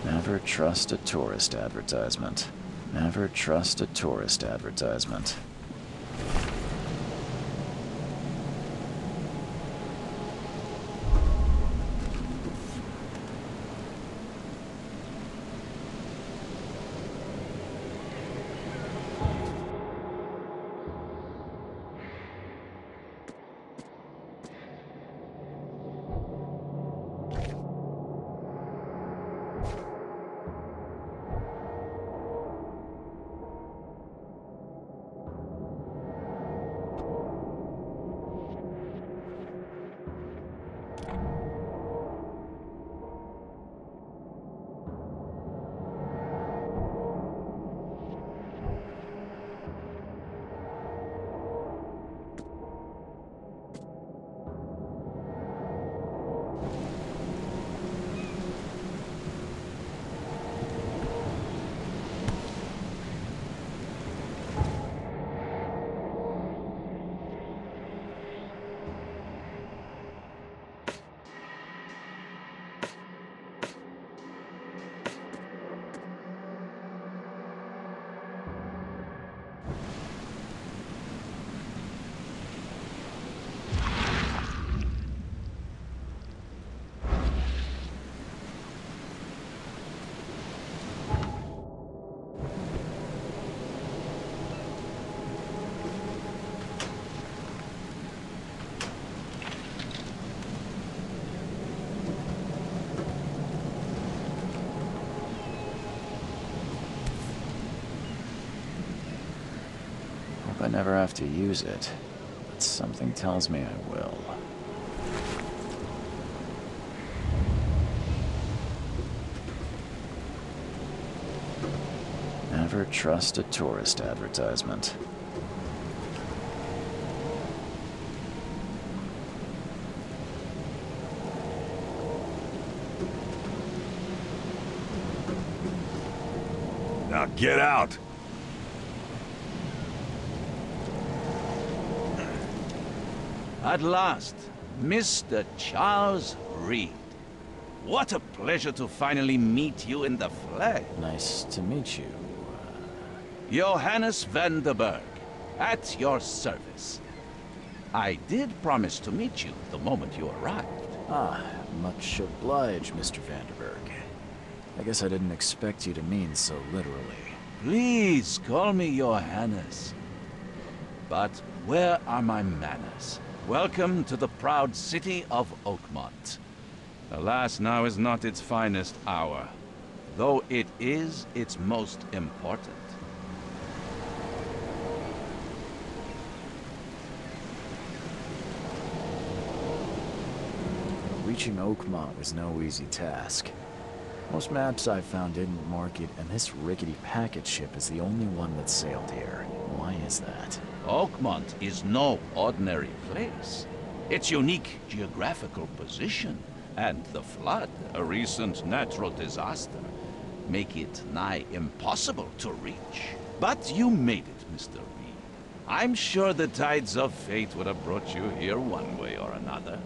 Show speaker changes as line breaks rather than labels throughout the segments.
Never trust a tourist advertisement. Never trust a tourist advertisement. I never have to use it, but something tells me I will. Never trust a tourist advertisement.
Now get out!
At last, Mr. Charles Reed. What a pleasure to finally meet you in the flesh.
Nice to meet you.
Johannes van der Berg, at your service. I did promise to meet you the moment you arrived.
Ah, much obliged, Mr. Vanderberg. I guess I didn't expect you to mean so literally.
Please call me Johannes. But where are my manners? Welcome to the proud city of Oakmont. Alas, now is not its finest hour, though it is its most important.
Reaching Oakmont was no easy task. Most maps I've found didn't mark it, and this rickety packet ship is the only one that sailed here. Why is that?
Oakmont is no ordinary place. Its unique geographical position, and the flood, a recent natural disaster, make it nigh impossible to reach. But you made it, Mr. Reed. I'm sure the tides of fate would have brought you here one way or another.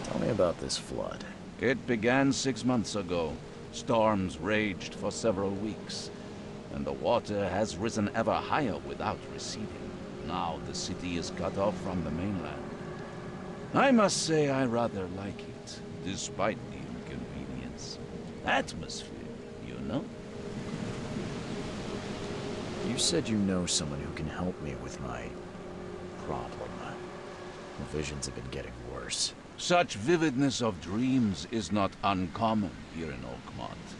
Tell me about this flood.
It began 6 months ago. Storms raged for several weeks, and the water has risen ever higher without receding. Now the city is cut off from the mainland. I must say I rather like it, despite the inconvenience. Atmosphere, you know?
You said you know someone who can help me with my problem. The visions have been getting worse.
Such vividness of dreams is not uncommon here in Oakmont.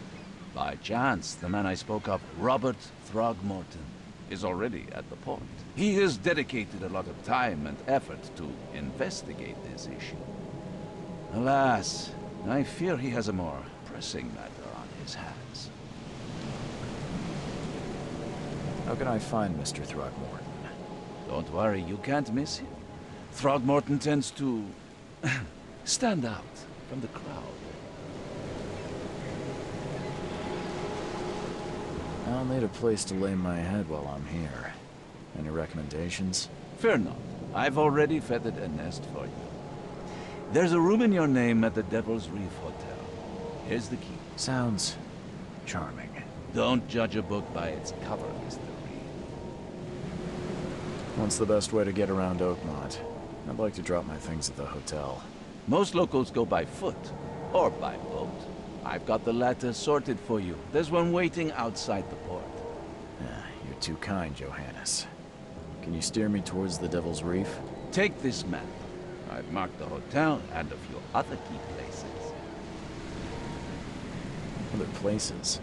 By chance, the man I spoke of, Robert Throgmorton, is already at the port. He has dedicated a lot of time and effort to investigate this issue. Alas, I fear he has a more pressing matter on his hands.
How can I find Mr. Throgmorton?
Don't worry, you can't miss him. Throgmorton tends to stand out from the crowd.
I'll need a place to lay my head while I'm here. Any recommendations?
Fear not. I've already feathered a nest for you. There's a room in your name at the Devil's Reef Hotel. Here's the key.
Sounds charming.
Don't judge a book by its cover, Mr. Reed.
What's the best way to get around Oakmont? I'd like to drop my things at the hotel.
Most locals go by foot, or by boat. I've got the latter sorted for you. There's one waiting outside the port.
You're too kind, Johannes. Can you steer me towards the Devil's Reef?
Take this map. I've marked the hotel and a few other key places.
Other places?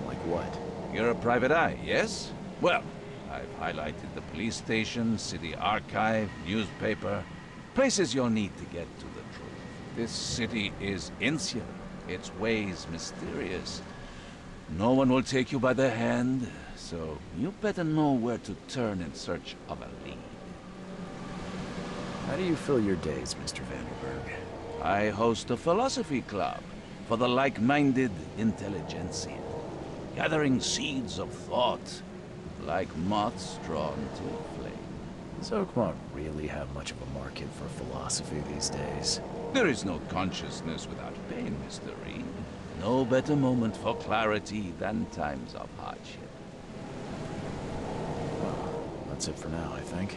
Like what?
You're a private eye, yes? Well, I've highlighted the police station, city archive, newspaper. Places you'll need to get to the truth. This city is insular. Its ways mysterious. No one will take you by the hand, so you better know where to turn in search of a lead.
How do you fill your days, Mr. Vanderberg?
I host a philosophy club for the like-minded intelligentsia, gathering seeds of thought like moths drawn to a flame.
Does Oakmont really have much of a market for philosophy these days?
There is no consciousness without pain, Mr. Reed. No better moment for clarity than times of hardship.
Well, that's it for now, I think.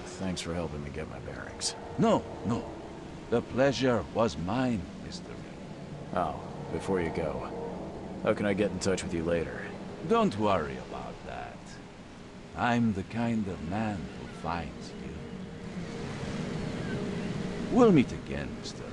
Thanks for helping me get my bearings.
No. The pleasure was mine, Mr. Reed.
Oh, before you go, how can I get in touch with you later?
Don't worry about that. I'm the kind of man who finds you. We'll meet again, Mr. Reed.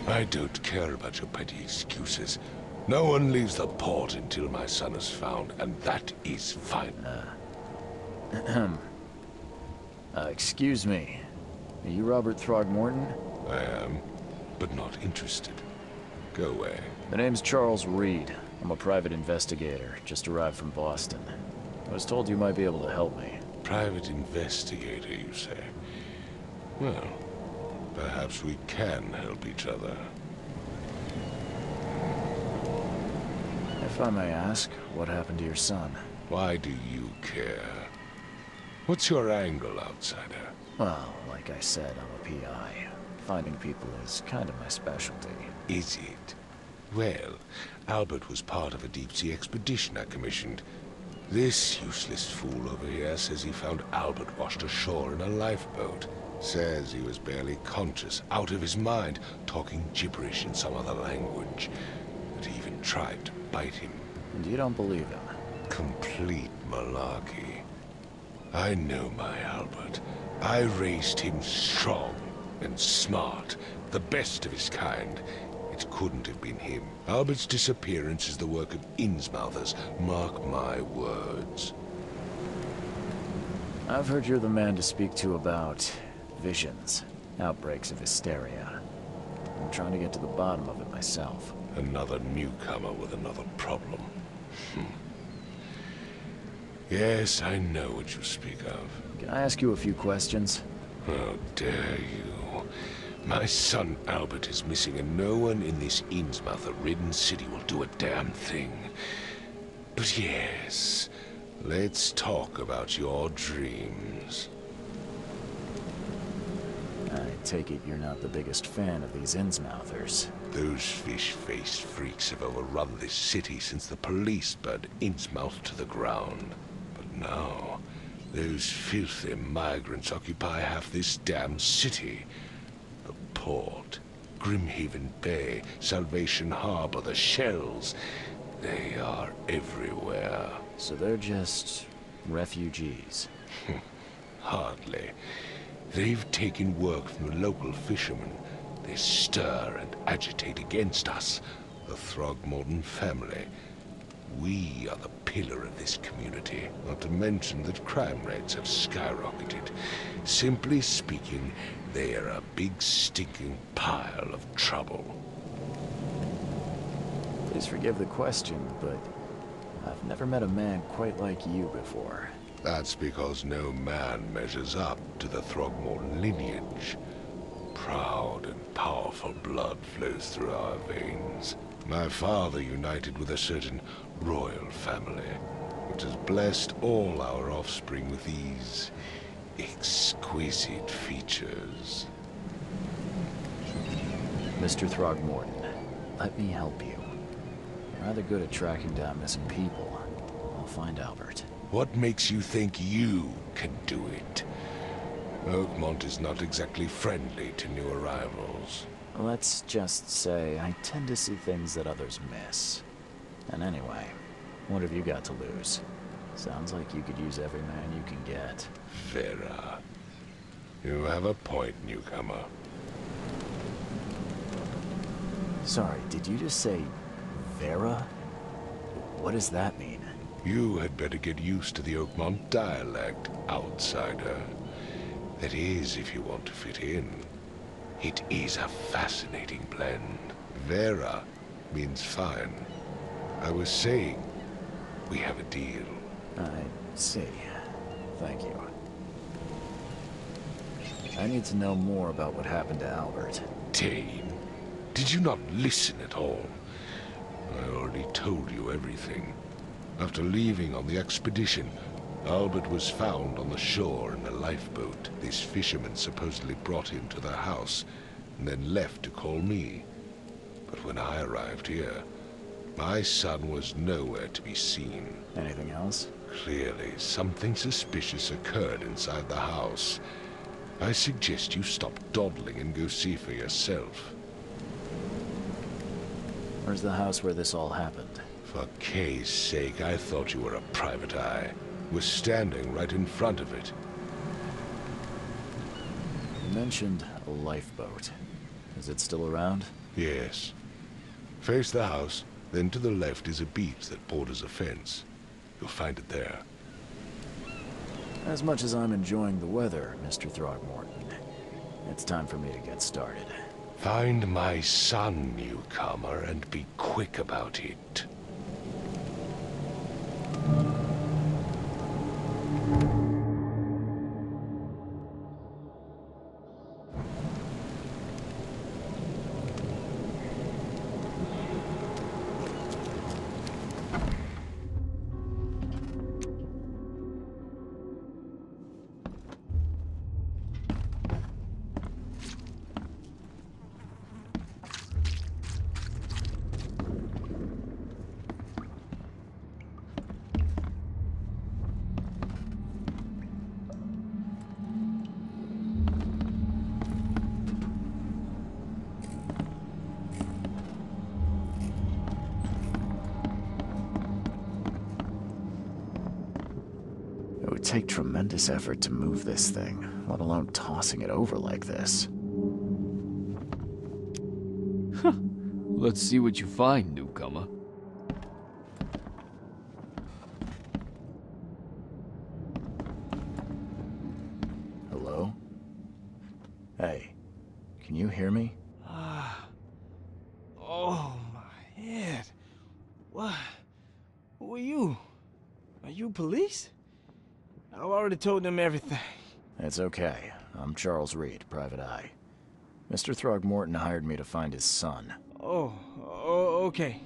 I don't care about your petty excuses. No one leaves the port until my son is found, and that is fine.
Excuse me. Are you Robert Throgmorton?
I am, but not interested. Go away.
The name's Charles Reed. I'm a private investigator, just arrived from Boston. I was told you might be able to help me.
Private investigator, you say? Well, perhaps we can help each other.
If I may ask, what happened to your son?
Why do you care? What's your angle, outsider?
Well, like I said, I'm a PI. Finding people is kind of my specialty.
Is it? Well, Albert was part of a deep-sea expedition I commissioned. This useless fool over here says he found Albert washed ashore in a lifeboat. Says he was barely conscious, out of his mind, talking gibberish in some other language. That he even tried to bite him.
And you don't believe him?
Complete malarkey. I know my Albert. I raised him strong and smart, the best of his kind. It couldn't have been him. Albert's disappearance is the work of Innsmouthers, mark my words.
I've heard you're the man to speak to about visions, outbreaks of hysteria. I'm trying to get to the bottom of it myself.
Another newcomer with another problem. Yes, I know what you speak of.
Can I ask you a few questions?
How dare you? My son Albert is missing, and no one in this Innsmouther-ridden city will do a damn thing. But yes, let's talk about your dreams.
I take it you're not the biggest fan of these Innsmouthers.
Those fish-faced freaks have overrun this city since the police burned Innsmouth to the ground. But now, those filthy migrants occupy half this damn city. The port, Grimhaven Bay, Salvation Harbor, the shells. They are everywhere.
So they're just refugees.
Hardly. They've taken work from the local fishermen. They stir and agitate against us, the Throgmorton family. We are the pillar of this community, not to mention that crime rates have skyrocketed. Simply speaking, they are a big stinking pile of trouble.
Please forgive the question, but I've never met a man quite like you before.
That's because no man measures up to the Throgmorton lineage. Proud and powerful blood flows through our veins. My father united with a certain royal family, which has blessed all our offspring with these exquisite features.
Mr. Throgmorton, let me help you. I'm rather good at tracking down missing people. I'll find Albert.
What makes you think you can do it? Oakmont is not exactly friendly to new arrivals.
Let's just say I tend to see things that others miss. And anyway, what have you got to lose? Sounds like you could use every man you can get.
Vera. You have a point, newcomer.
Sorry, did you just say Vera? What does that mean?
You had better get used to the Oakmont dialect, outsider. That is, if you want to fit in. It is a fascinating blend. Vera means fine. I was saying, we have a deal.
I see. Thank you. I need to know more about what happened to Albert.
Dane, did you not listen at all? I already told you everything. After leaving on the expedition, Albert was found on the shore in a lifeboat. This fisherman supposedly brought him to their house, and then left to call me. But when I arrived here, my son was nowhere to be seen.
Anything else?
Clearly, something suspicious occurred inside the house. I suggest you stop dawdling and go see for yourself.
Where's the house where this all happened?
For Kay's sake, I thought you were a private eye. We're standing right in front of it.
You mentioned a lifeboat. Is it still around?
Yes. Face the house, then to the left is a beach that borders a fence. You'll find it there.
As much as I'm enjoying the weather, Mr. Throgmorton, it's time for me to get started.
Find my son, newcomer, and be quick about it.
would take tremendous effort to move this thing, let alone tossing it over like this.
Let's see what you find, newcomer.
Hello? Hey, can you hear me?
Oh, my head. What? Who are you? Are you police? I've already told them everything.
It's okay. I'm Charles Reed, Private Eye. Mr. Throgmorton hired me to find his son.
Oh, okay.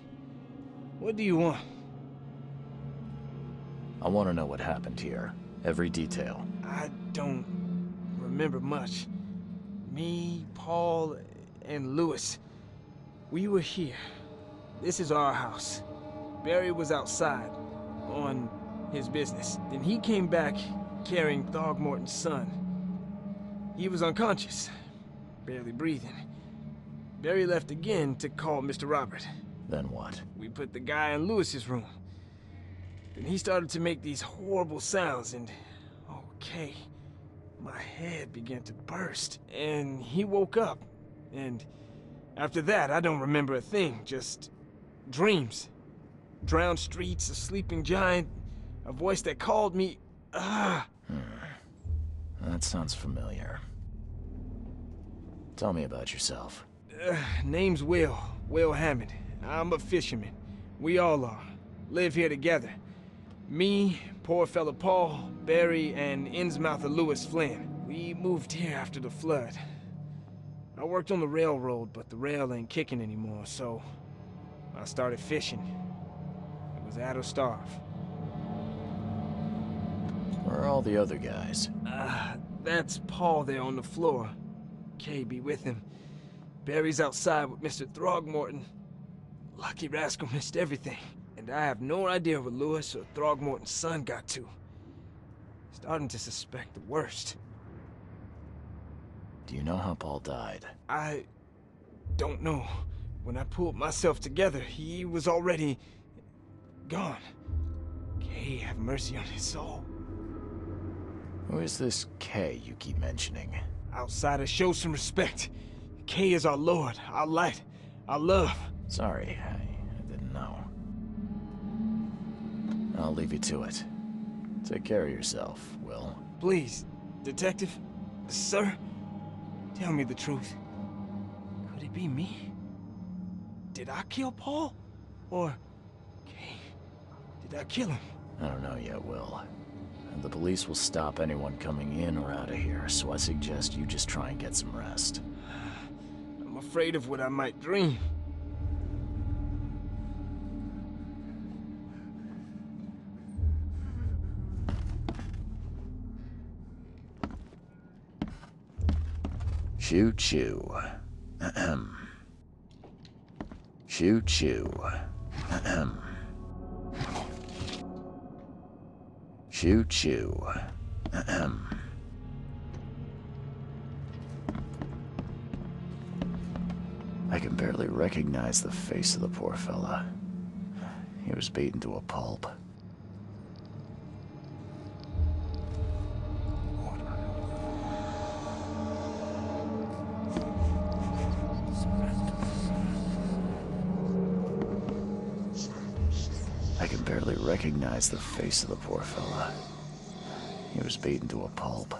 What do you want?
I want to know what happened here. Every detail.
I don't remember much. Me, Paul, and Lewis. We were here. This is our house. Barry was outside, on his business. Then he came back carrying Throgmorton's son. He was unconscious, barely breathing. Barry left again to call Mr. Robert.
Then what?
We put the guy in Lewis's room. Then he started to make these horrible sounds and... okay, my head began to burst. And he woke up. And after that, I don't remember a thing, just dreams. Drowned streets, a sleeping giant, a voice that called me...
That sounds familiar. Tell me about yourself.
Name's Will Hammond. I'm a fisherman. We all are. Live here together. Me, poor fella Paul, Barry, and Innsmouther Lewis Flynn. We moved here after the flood. I worked on the railroad, but the rail ain't kicking anymore, so I started fishing. It was at or starve.
Where are all the other guys?
That's Paul there on the floor. Kay be with him. Barry's outside with Mr. Throgmorton. Lucky rascal missed everything. And I have no idea where Lewis or Throgmorton's son got to. Starting to suspect the worst.
Do you know how Paul died?
I don't know. When I pulled myself together, he was already gone. Kay have mercy on his soul.
Who is this Kay you keep mentioning?
Outsiders, show some respect. Kay is our lord, our light, our love.
Sorry, I didn't know. I'll leave you to it. Take care of yourself, Will.
Please, detective, sir, tell me the truth. Could it be me? Did I kill Paul? Or, Kay, did I kill him?
I don't know yet, Will. And the police will stop anyone coming in or out of here, so I suggest you just try and get some rest.
I'm afraid of what I might dream.
Choo choo. Ahem. Choo choo. Ahem. Choo choo. Ahem. I can barely recognize the face of the poor fella. He was beaten to a pulp. I can barely recognize the face of the poor fella. He was beaten to a pulp.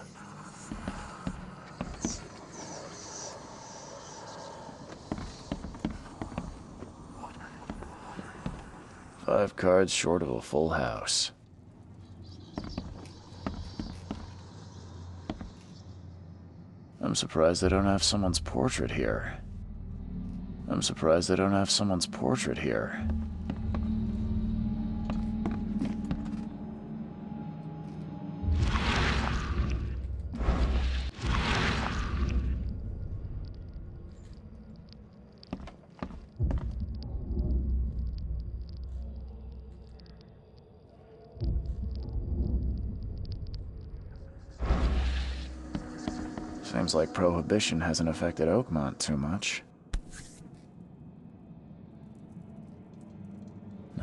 Five cards short of a full house. I'm surprised they don't have someone's portrait here. I'm surprised they don't have someone's portrait here. Seems like Prohibition hasn't affected Oakmont too much.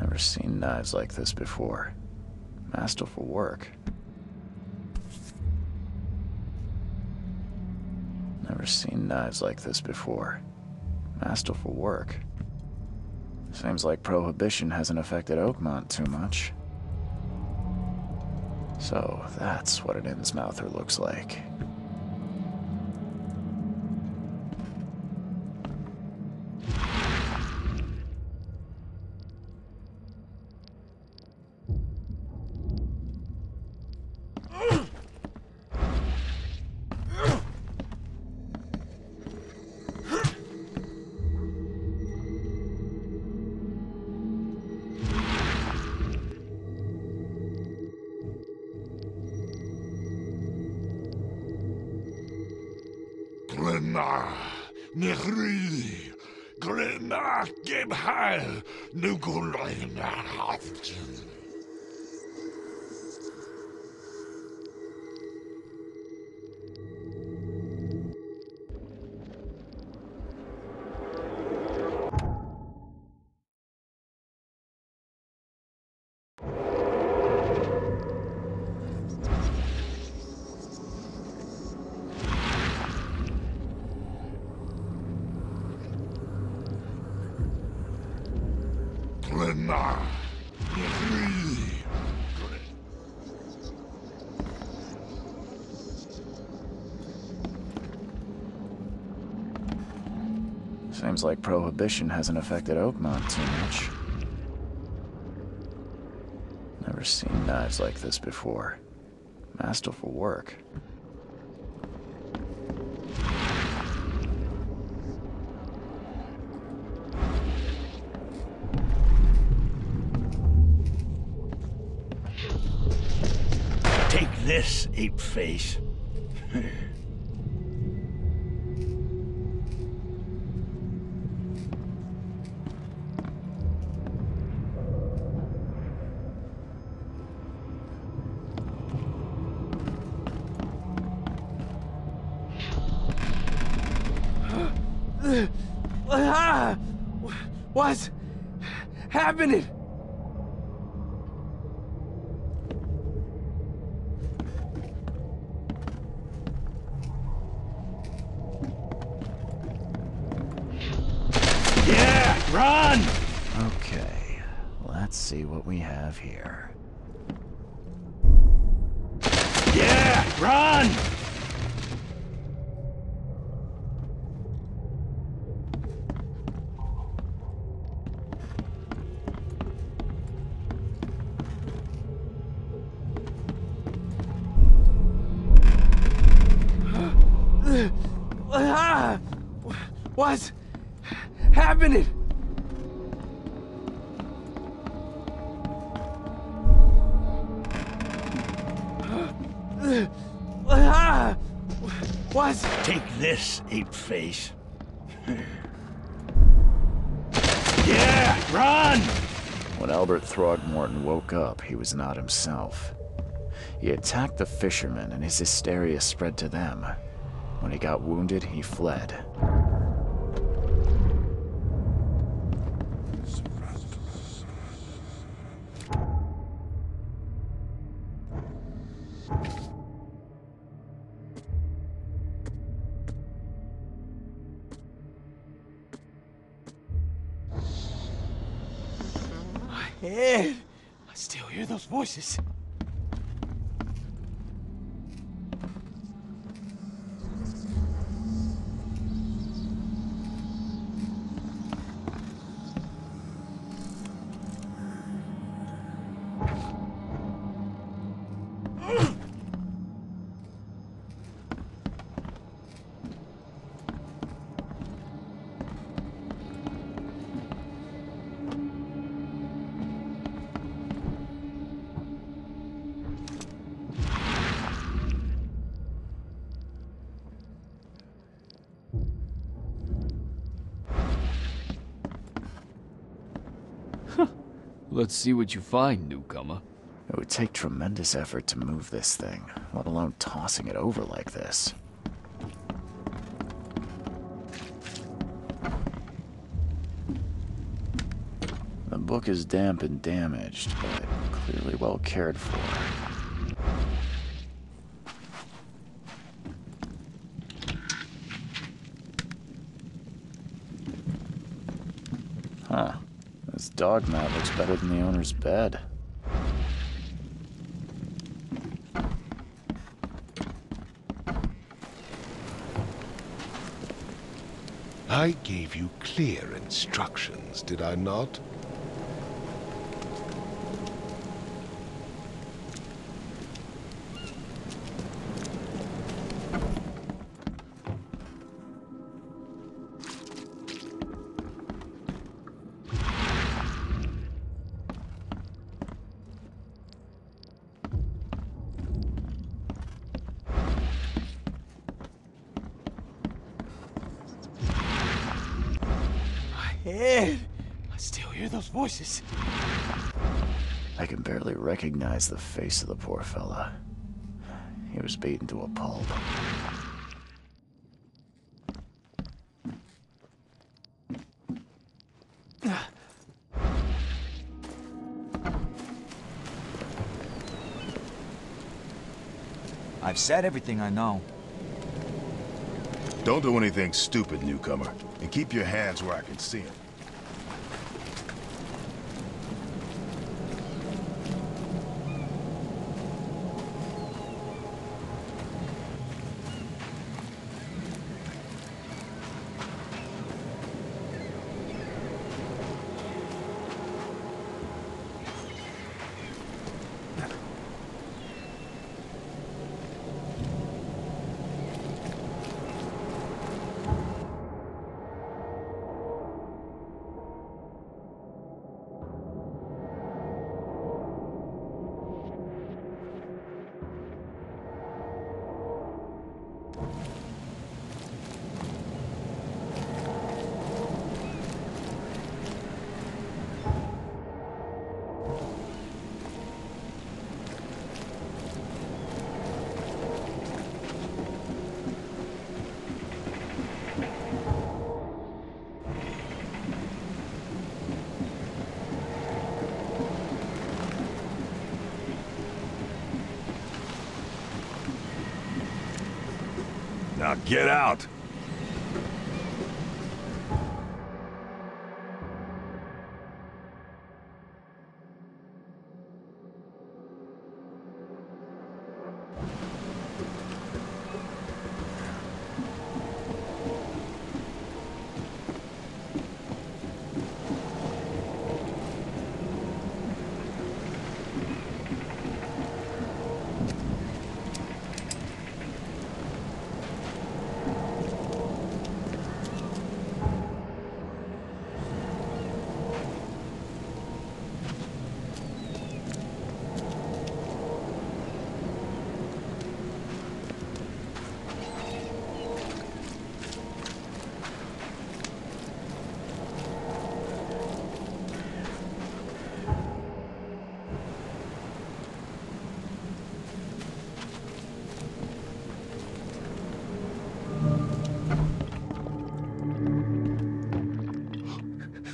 Never seen knives like this before. Masterful work. Never seen knives like this before. Masterful work. Seems like Prohibition hasn't affected Oakmont too much. So that's what an Innsmouther looks like.
Glenna, Nehri, Glenna, Gebhal, Nugulina. Glenna, Nehri.
Seems like Prohibition hasn't affected Oakmont too much. Never seen knives like this before. Masterful work.
Take this, ape face.
What's happening?
Yeah, run!
Okay, let's see what we have here.
Yeah, run!
What's happening? What's...
Take this, ape face. Yeah, run!
When Albert Throgmorton woke up, he was not himself. He attacked the fishermen, and his hysteria spread to them. When he got wounded, he fled.
Ed, I still hear those voices.
Let's see what you find, newcomer.
It would take tremendous effort to move this thing, let alone tossing it over like this. The book is damp and damaged, but clearly well cared for. dog mat looks better than the owner's bed.
I gave you clear instructions, did I not?
Ed! I still hear those voices.
I can barely recognize the face of the poor fella. He was beaten to a pulp.
I've said everything I know.
Don't do anything stupid, newcomer. And keep your hands where I can see them.
Now get out!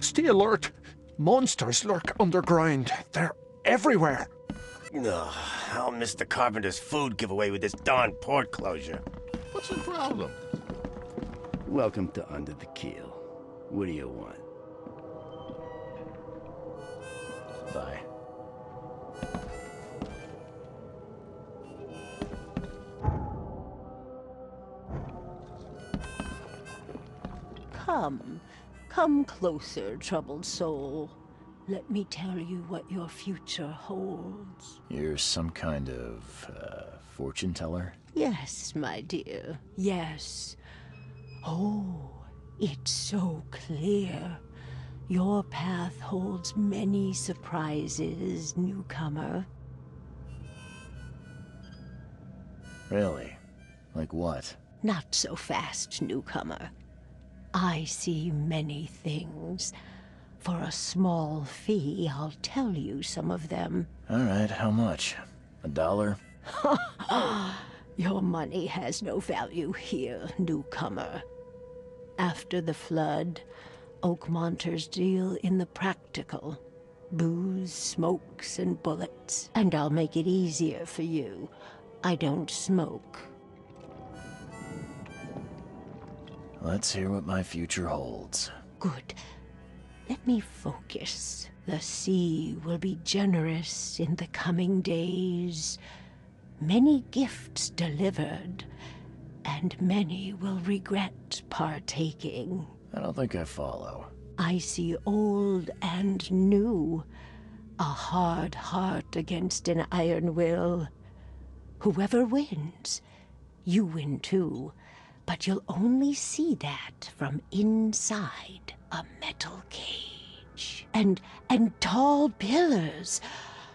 Stay alert! Monsters lurk underground. They're everywhere.
Ugh, I'll miss the carpenter's food giveaway with this darn port closure.
What's the problem?
Welcome to Under the Keel. What do you want?
Bye.
Come closer, troubled soul. Let me tell you what your future holds.
You're some kind of, fortune teller?
Yes, my dear, yes. Oh, it's so clear. Your path holds many surprises, newcomer.
Really? Like what?
Not so fast, newcomer. I see many things. For a small fee, I'll tell you some of them.
All right, how much? $1?
Your money has no value here, newcomer. After the flood, Oakmonters deal in the practical. Booze, smokes, and bullets. And I'll make it easier for you. I don't smoke.
Let's hear what my future holds.
Good. Let me focus. The sea will be generous in the coming days. Many gifts delivered, and many will regret partaking.
I don't think I follow.
I see old and new. A hard heart against an iron will. Whoever wins, you win too. But you'll only see that from inside a metal cage. And tall pillars,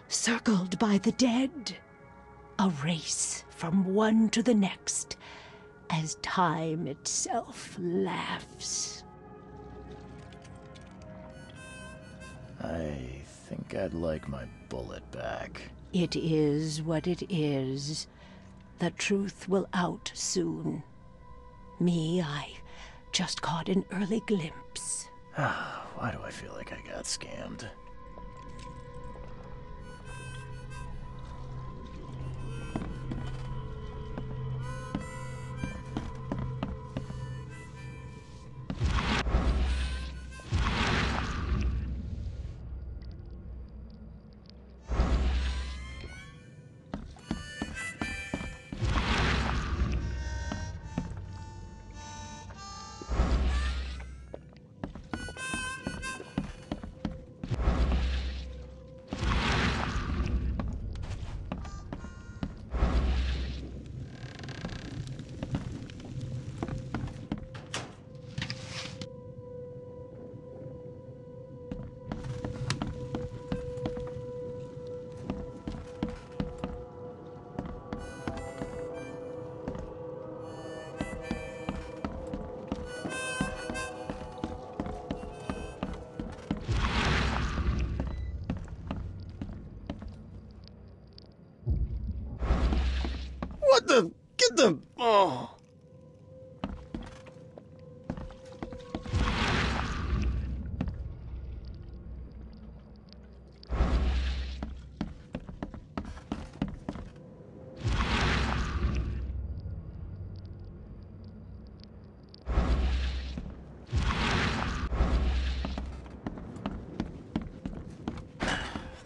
circled by the dead. A race from one to the next, as time itself laughs.
I think I'd like my bullet back.
It is what it is. The truth will out soon. Me, I just caught an early glimpse.
Why do I feel like I got scammed?
What the? Get the... Oh.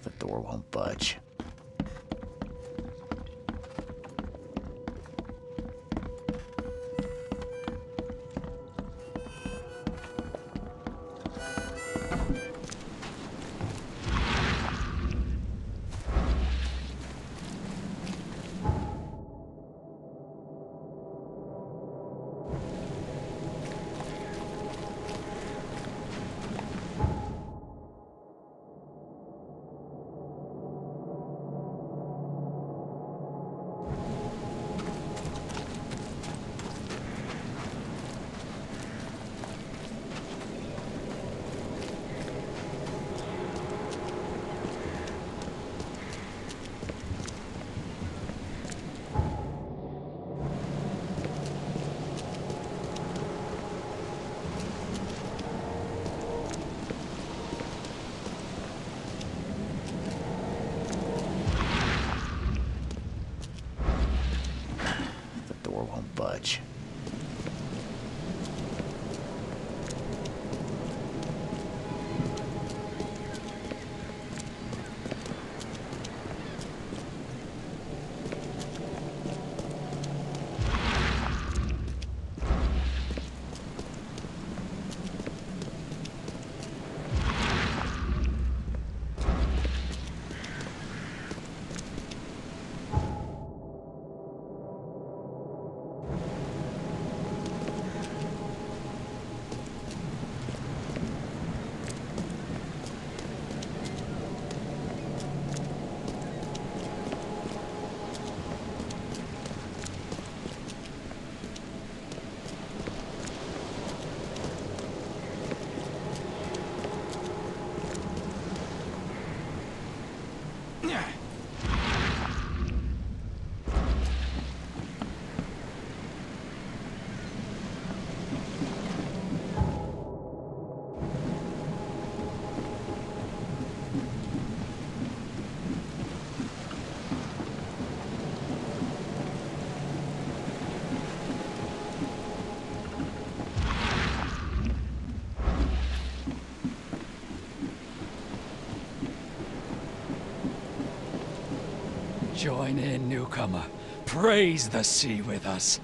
The door won't budge. Won't budge.
Join in, newcomer. Praise the sea with us.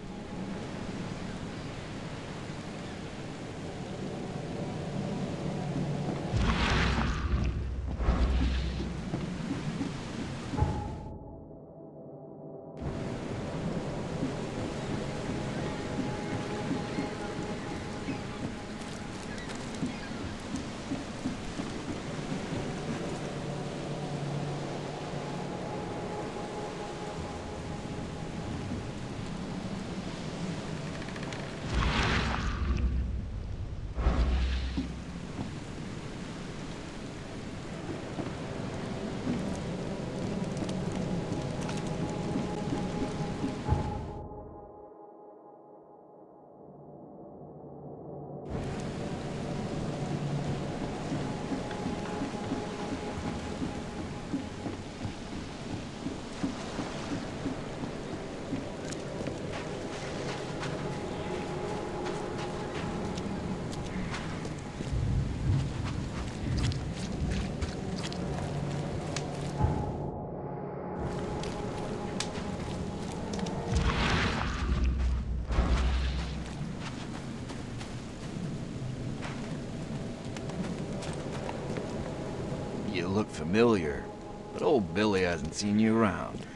You look familiar, but old Billy hasn't seen you around.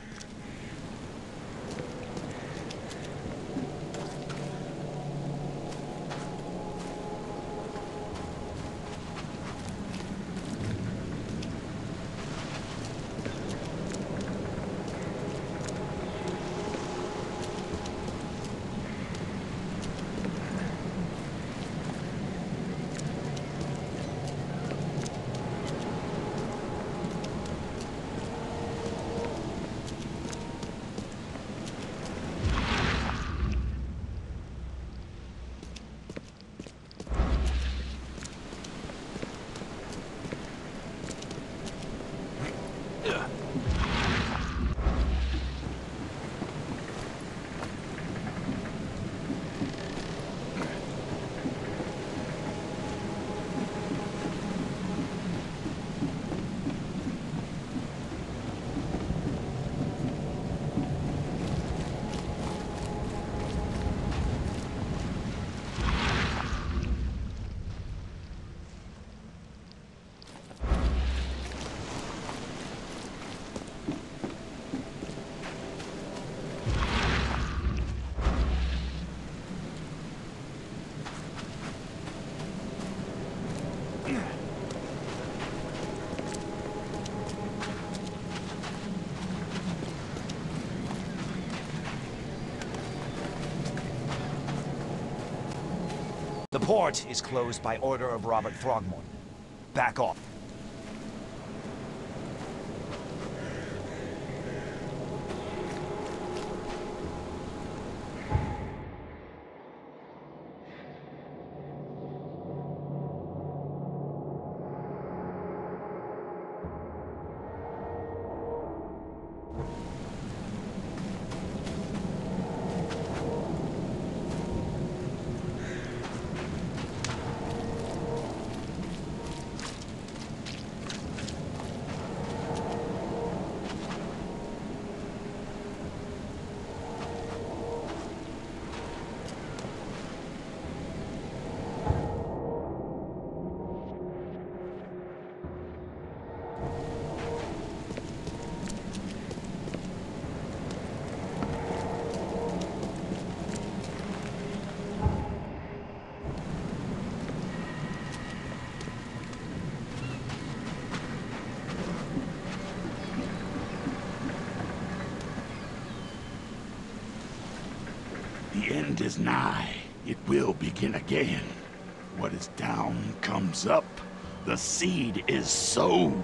The port is closed by order of Robert Throgmorton. Back off.
The end is nigh. It will begin again. What is down comes up. The seed is sowed.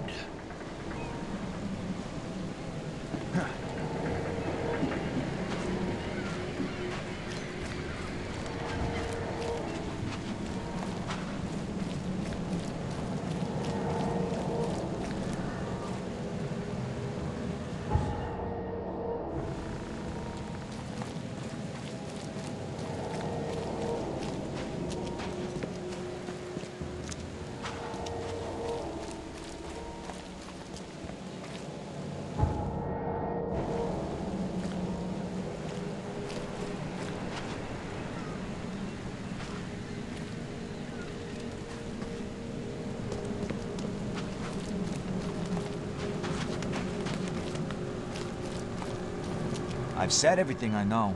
I've said everything I know.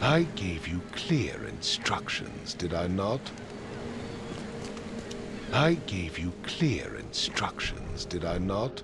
I gave you clear instructions, did I not? I gave you clear instructions, did I not?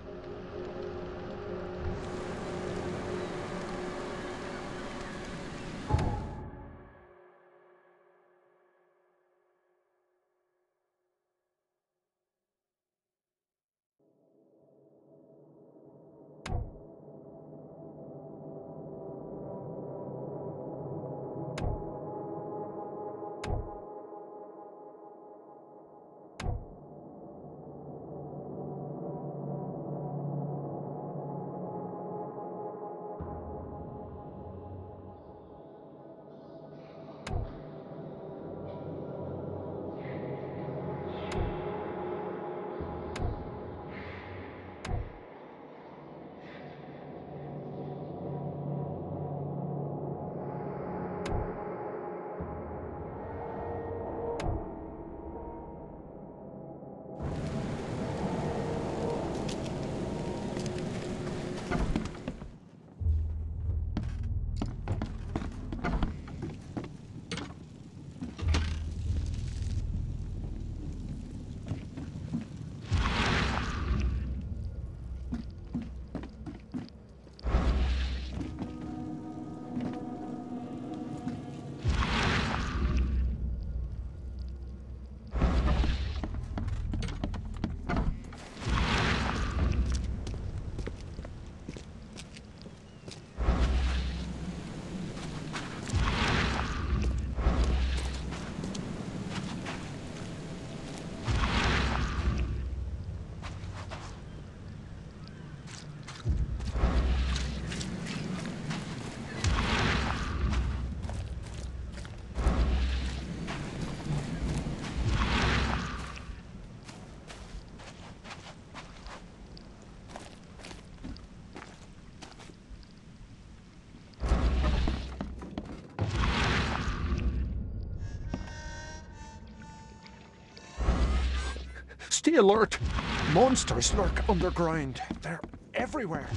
Stay alert! Monsters lurk underground. They're everywhere.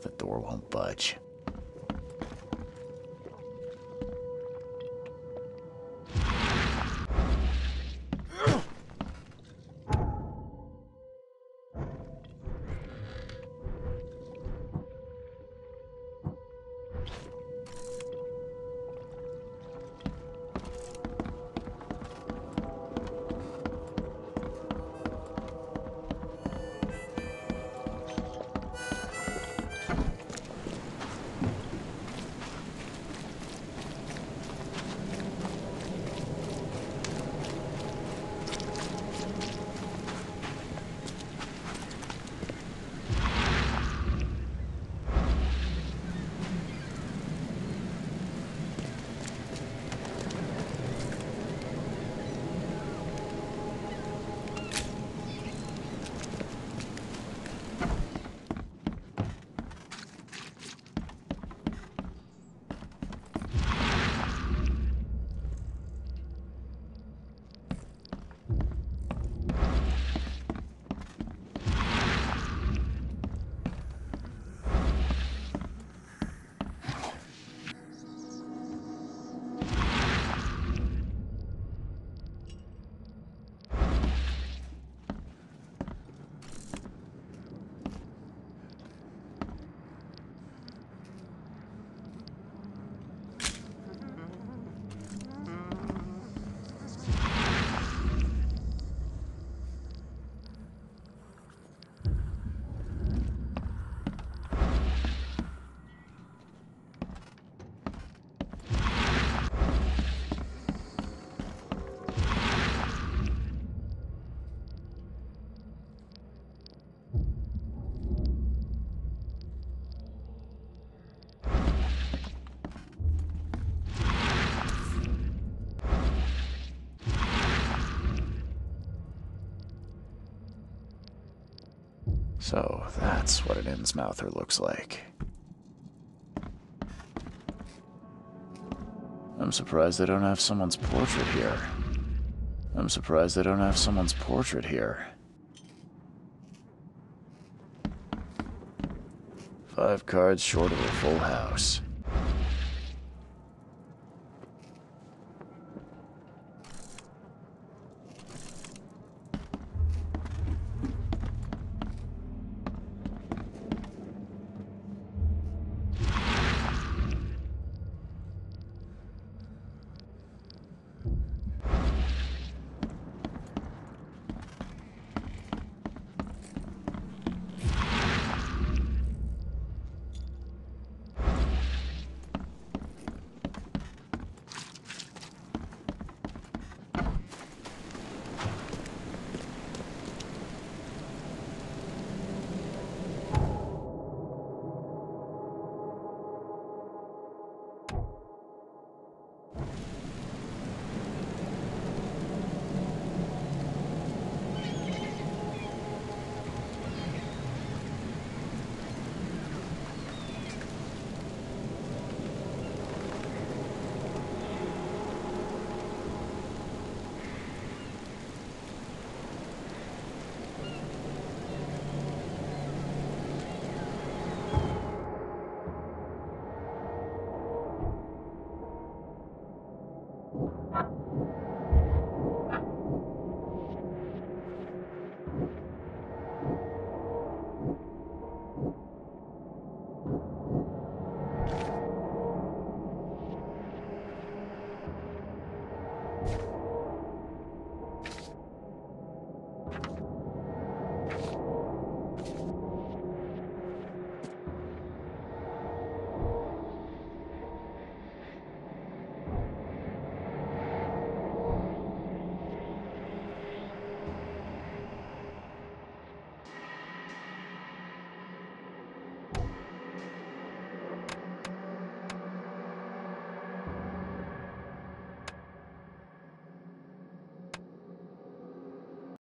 The door won't budge. So, that's what an Innsmouther looks like. I'm surprised they don't have someone's portrait here. I'm surprised they don't have someone's portrait here. 5 cards short of a full house.